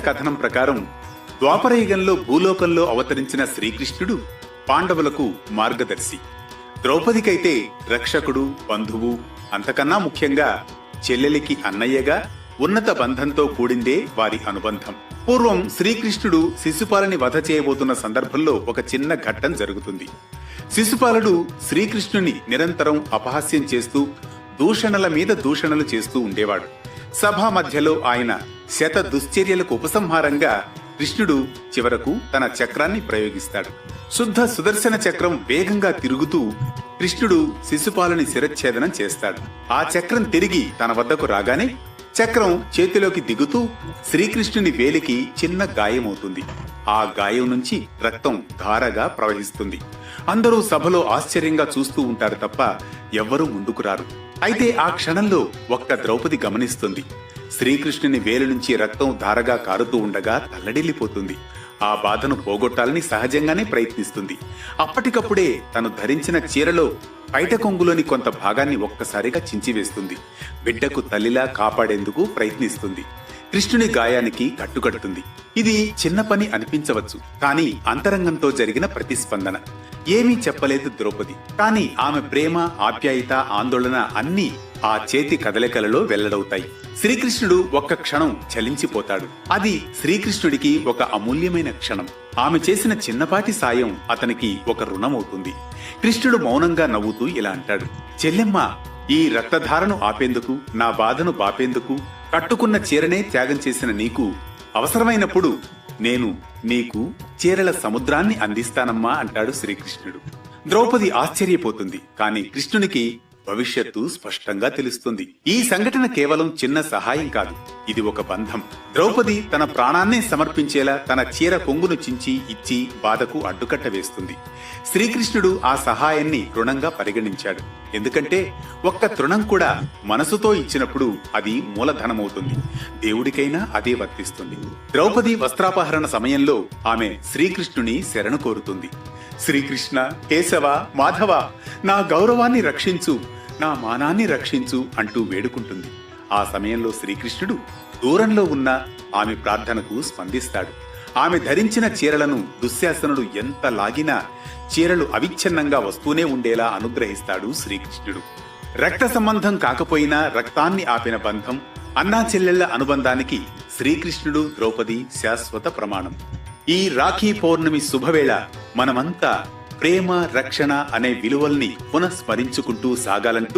కథనం ప్రకారం ద్వాపరయుగంలో భూలోకంలో అవతరించిన శ్రీకృష్ణుడు పాండవులకు మార్గదర్శి, ద్రౌపదికైతే రక్షకుడు, బంధువు, అంతకన్నా ముఖ్యంగా చెల్లెలికి అన్నయ్యగా ఉన్నత బంధంతో కూడిందే వారి అనుబంధం. పూర్వం శ్రీకృష్ణుడు శిశుపాలని వధ చేయబోతున్న సందర్భంలో ఒక చిన్న ఘట్టం జరుగుతుంది. శిశుపాలుడు శ్రీకృష్ణుని నిరంతరం అపహాస్యం చేస్తూ దూషణల మీద దూషణలు చేస్తూ ఉండేవాడు. సభా మధ్యలో ఆయన శత దుశ్చర్యలకు ఉపసంహారంగా కృష్ణుడు చివరకు తన చక్రాన్ని ప్రయోగిస్తాడు. శుద్ధ సుదర్శన చక్రం వేగంగా తిరుగుతూ కృష్ణుడు శిశుపాలుని శిరచ్ఛేదనం చేస్తాడు. ఆ చక్రం తిరిగి తన వద్దకు రాగానే చక్రం చేతిలోకి దిగుతూ శ్రీకృష్ణుని వేలికి చిన్న గాయమవుతుంది. ఆ గాయం నుంచి రక్తం ధారగా ప్రవహిస్తుంది. అందరూ సభలో ఆశ్చర్యంగా చూస్తూ ఉంటారు తప్ప ఎవ్వరూ ముందుకు రారు. అయితే ఆ క్షణంలో ఒక్క ద్రౌపది గమనిస్తుంది. శ్రీకృష్ణుని వేలు నుంచి రక్తం ధారగా కారుతూ ఉండగా తల్లడిల్లిపోతుంది. ఆ బాధను పోగొట్టాలని సహజంగానే ప్రయత్నిస్తుంది. అప్పటికప్పుడే తను ధరించిన చీరలో పైట కొంగులోని కొంత భాగాన్ని ఒక్కసారిగా చించివేస్తుంది. బిడ్డకు తల్లిలా కాపాడేందుకు ప్రయత్నిస్తుంది. కృష్ణుని గాయానికి కట్టుకడుతుంది. ఇది చిన్న పని అనిపించవచ్చు, కానీ అంతరంగంతో జరిగిన ప్రతిస్పందన. ఏమీ చెప్పలేదు ద్రౌపది, కానీ ఆమె ప్రేమ, ఆప్యాయత, ఆందోళన అన్నీ ఆ చేతి కదలికలలో వెల్లడవుతాయి. శ్రీకృష్ణుడు ఒక్క క్షణం చలించిపోతాడు. అది శ్రీకృష్ణుడికి ఒక అమూల్యమైన క్షణం. ఆమె చేసిన చిన్నపాటి సాయం అతనికి ఒక రుణమవుతుంది. కృష్ణుడు మౌనంగా నవ్వుతూ ఇలా అంటాడు, చెల్లెమ్మ, ఈ రక్తధారను ఆపేందుకు, నా బాధను బాపేందుకు కట్టుకున్న చీరనే త్యాగం చేసిన నీకు అవసరమైనప్పుడు నేను నీకు చీరల సముద్రాన్ని అందిస్తానమ్మా అంటాడు శ్రీకృష్ణుడు. ద్రౌపది ఆశ్చర్యపోతుంది, కానీ కృష్ణునికి భవిష్యత్తు స్పష్టంగా తెలుస్తుంది. ఈ సంఘటన కేవలం చిన్న సహాయం కాదు, ఇది ఒక బంధం. ద్రౌపది తన ప్రాణాన్నే సమర్పించేలా తన చీర కొంగును చించి ఇచ్చి బాధకు అడ్డుకట్ట వేస్తుంది. శ్రీకృష్ణుడు ఆ సహాయాన్ని రుణంగా పరిగణించాడు. ఎందుకంటే ఒక్క తృణం కూడా మనసుతో ఇచ్చినప్పుడు అది మూలధనమవుతుంది. దేవుడికైనా అదే వర్తిస్తుంది. ద్రౌపది వస్త్రాపహరణ సమయంలో ఆమె శ్రీకృష్ణుని శరణు కోరుతుంది. శ్రీకృష్ణ, కేశవ, మాధవ, నా గౌరవాన్ని రక్షించు, నా మానాన్ని రక్షించు అంటూ వేడుకుంటుంది. ఆ సమయంలో శ్రీకృష్ణుడు దూరంలో ఉన్న ఆమె ప్రార్థనకు స్పందిస్తాడు. ఆమె ధరించిన చీరలను దుశ్శాసనుడు ఎంత లాగినా చీరలు అవిచ్ఛిన్నంగా వస్తూనే ఉండేలా అనుగ్రహిస్తాడు శ్రీకృష్ణుడు. రక్త సంబంధం కాకపోయినా రక్తాన్ని ఆపిన బంధం, అన్నా చెల్లెళ్ల అనుబంధానికి శ్రీకృష్ణుడు, ద్రౌపది శాశ్వత ప్రమాణం. ఈ రాఖీ పౌర్ణమి శుభవేళ మనమంతా ప్రేమ, రక్షణ అనే విలువల్ని పునఃస్మరించుకుంటూ సాగాలంటూ